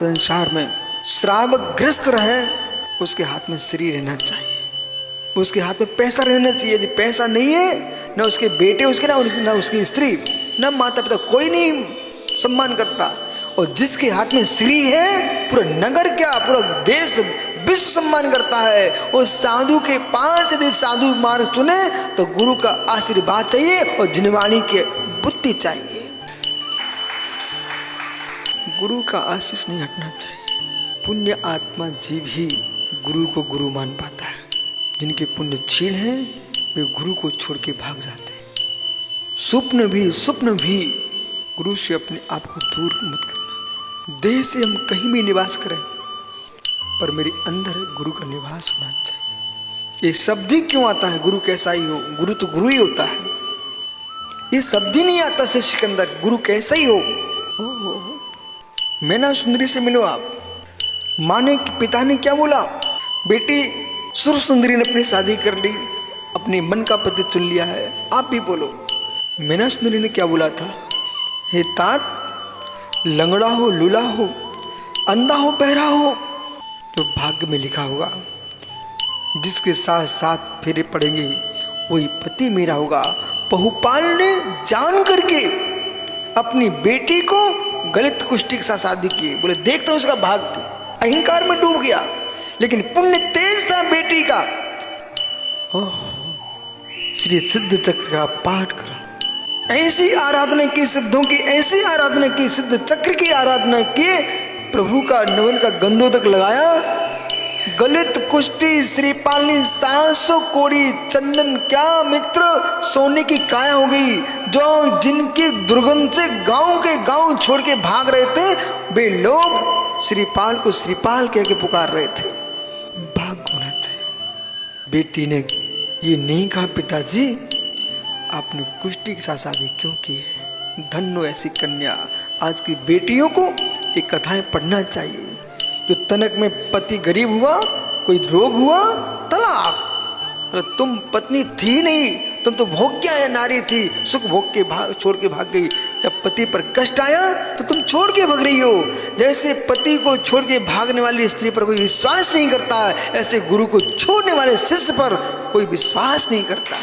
संसार में श्रावग्रस्त रहे उसके हाथ में स्त्री रहना चाहिए, उसके हाथ में पैसा रहना चाहिए। यदि पैसा नहीं है, ना उसके बेटे उसके ना उसकी स्त्री, ना माता पिता, कोई नहीं सम्मान करता। और जिसके हाथ में स्त्री है, पूरा नगर क्या पूरा देश विश्व सम्मान करता है। और साधु के पास यदि साधु मार्ग चुने तो गुरु का आशीर्वाद चाहिए और जिनवाणी की बुद्धि चाहिए। गुरु का आशीष नहीं हटना चाहिए। पुण्य आत्मा जीव ही गुरु को गुरु मान पाता है। जिनके पुण्य क्षीण है वे गुरु को छोड़ के भाग जाते हैं। स्वप्न भी गुरु से अपने आप को दूर मत करना। देह से हम कहीं भी निवास करें पर मेरे अंदर गुरु का निवास होना चाहिए। ये शब्द ही क्यों आता है गुरु कैसा ही हो? गुरु तो गुरु ही होता है। ये शब्द ही नहीं आता शिष्य के अंदर गुरु कैसा ही हो। मैना सुंदरी से मिलो आप। माँ ने पिता ने क्या बोला? बेटी सुर सुंदरी ने अपनी शादी कर ली, अपने मन का पति चुन लिया है। आप भी बोलो मैना सुंदरी ने क्या बोला था? हे तात, लंगड़ा हो, लूला हो, अंधा हो, बहरा हो, जो भाग्य में लिखा होगा, जिसके साथ साथ फेरे पड़ेंगे वही पति मेरा होगा। बहुपाल ने जान करके अपनी बेटी को गलत कुष्ठी के साथ शादी की। बोले देखता हूं उसका भाग्य, अहंकार में डूब गया, लेकिन पुण्य तेज था बेटी का। श्री सिद्ध चक्र का पाठ करा, ऐसी आराधना की, सिद्धों की ऐसी आराधना की, सिद्ध चक्र की आराधना की, प्रभु का नवन का गंधोदक लगाया। गलित कुष्ठी श्रीपाल ने 700 कोड़ी चंदन क्या मित्र सोने की काया हो गई। जो जिनकी दुर्गंध से गांव के गांव छोड़ के भाग रहे थे, वे लोग श्रीपाल को श्रीपाल कह के पुकार रहे थे। भाग होना चाहिए। बेटी ने ये नहीं कहा पिताजी आपने कुष्ठी के साथ शादी क्यों की है? धन्य ऐसी कन्या। आज की बेटियों को ये कथाएं पढ़ना चाहिए। जो तनक में पति गरीब हुआ, कोई रोग हुआ, तलाक। तुम पत्नी थी नहीं, तुम तो भोग्या है नारी थी, सुख भोग के छोड़ के भाग गई। जब पति पर कष्ट आया तो तुम छोड़ के भाग रही हो। जैसे पति को छोड़ के भागने वाली स्त्री पर कोई विश्वास नहीं करता, ऐसे गुरु को छोड़ने वाले शिष्य पर कोई विश्वास नहीं करता।